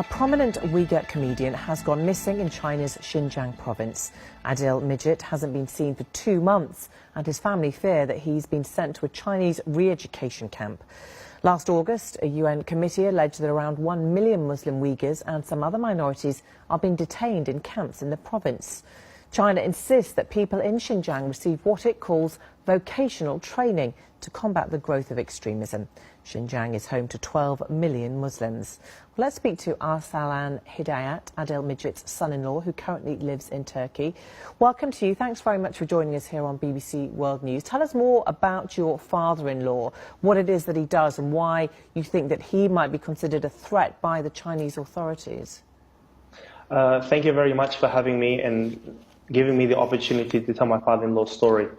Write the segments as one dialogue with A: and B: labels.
A: A prominent Uyghur comedian has gone missing in China's Xinjiang province. Adil Mijit hasn't been seen for 2 months, and his family fear that he's been sent to a Chinese re-education camp. Last August, a UN committee alleged that around 1 million Muslim Uyghurs and some other minorities are being detained in camps in the province. China insists that people in Xinjiang receive what it calls vocational training to combat the growth of extremism. Xinjiang is home to 12 million Muslims. Well, let's speak to Arslan Hidayet, Adil Mijit's son-in-law, who currently lives in Turkey. Welcome to you. Thanks very much for joining us here on BBC World News. Tell us more about your father-in-law, what it is that he does and why you think that he might be considered a threat by the Chinese authorities.
B: Thank you very much for having me and giving me the opportunity to tell my father-in-law's story.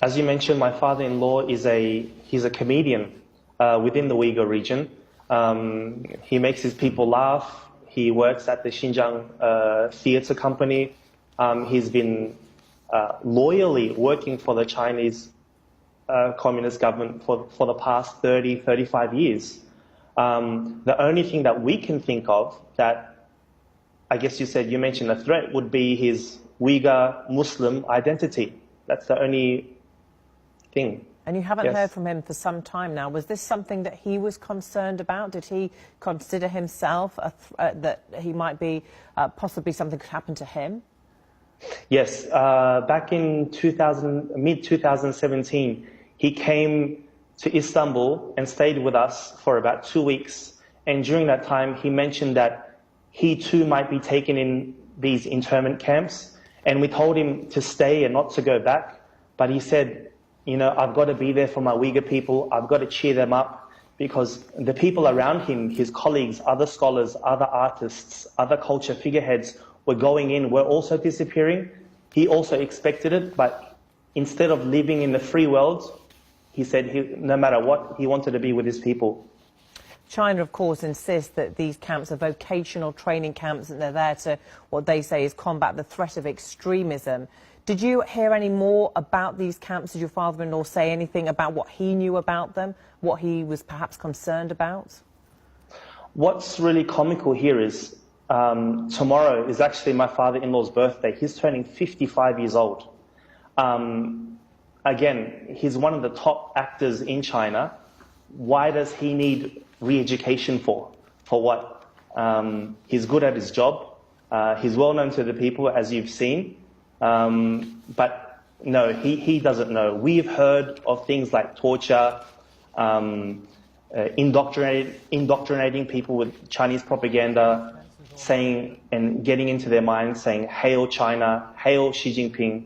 B: As you mentioned, my father-in-law he's a comedian within the Uyghur region. He makes his people laugh. He works at the Xinjiang theatre company. He's been loyally working for the Chinese Communist government for the past 30, 35 years. The only thing that we can think of that, I guess you mentioned a threat, would be his Uyghur Muslim identity. That's the only thing.
A: And you haven't heard from him for some time now. Was this something that he was concerned about? Did he consider himself that he might be possibly something could happen to him?
B: Yes. Back in mid-2017, he came to Istanbul and stayed with us for about 2 weeks. And during that time, he mentioned that he too might be taken in these internment camps. And we told him to stay and not to go back. But he said, I've got to be there for my Uyghur people. I've got to cheer them up, because the people around him, his colleagues, other scholars, other artists, other culture figureheads were going in, were also disappearing. He also expected it, but instead of living in the free world, he said no matter what, he wanted to be with his people.
A: China, of course, insists that these camps are vocational training camps and they're there to, what they say is, combat the threat of extremism. Did you hear any more about these camps? Did your father-in-law say anything about what he knew about them, what he was perhaps concerned about?
B: What's really comical here is tomorrow is actually my father-in-law's birthday. He's turning 55 years old. Again, he's one of the top actors in China. Why does he need re-education for? For what? He's good at his job. He's well known to the people, as you've seen. But no, he doesn't know. We've heard of things like torture, indoctrinating people with Chinese propaganda, saying and getting into their minds, saying, "Hail China, hail Xi Jinping."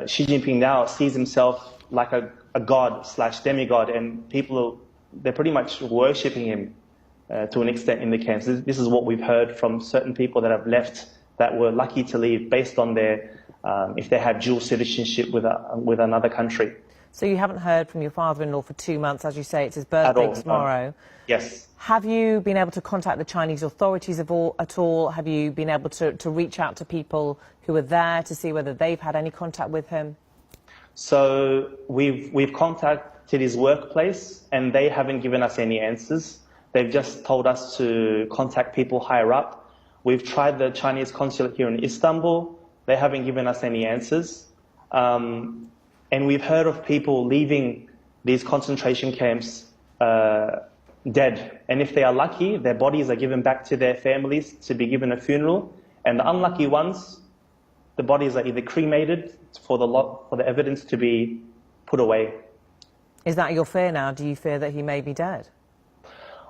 B: Xi Jinping now sees himself like a god/demigod, and they're pretty much worshipping him to an extent in the camps. This is what we've heard from certain people that have left, that were lucky to leave based on their, if they have dual citizenship with another country.
A: So you haven't heard from your father-in-law for 2 months, as you say, it's his birthday tomorrow.
B: Yes.
A: Have you been able to contact the Chinese authorities at all? Have you been able to reach out to people who are there to see whether they've had any contact with him?
B: So we've contacted his workplace, and they haven't given us any answers. They've just told us to contact people higher up. We've tried the Chinese consulate here in Istanbul. They haven't given us any answers. And we've heard of people leaving these concentration camps dead. And if they are lucky, their bodies are given back to their families to be given a funeral. And the unlucky ones, the bodies are either cremated for the evidence to be put away.
A: Is that your fear now? Do you fear that he may be dead?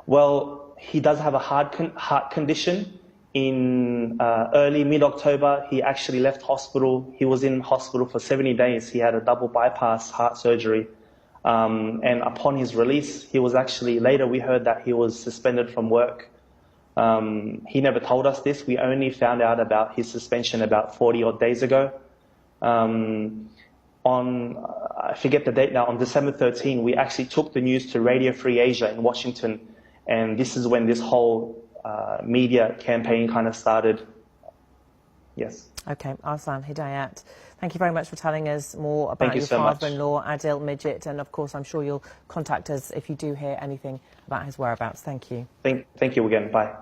B: Well, he does have a heart condition. In early mid-October, he actually left hospital. He was in hospital for 70 days. He had a double bypass heart surgery. And upon his release, later we heard that he was suspended from work. He never told us this. We only found out about his suspension about 40 odd days ago. I forget the date now, on December 13, we actually took the news to Radio Free Asia in Washington. And this is when this whole media campaign kind of started. Yes. Okay,
A: Arslan Hidayet, thank you very much for telling us more about your father-in-law, Adil Mijit, and of course I'm sure you'll contact us if you do hear anything about his whereabouts. Thank you.
B: Thank you again. Bye.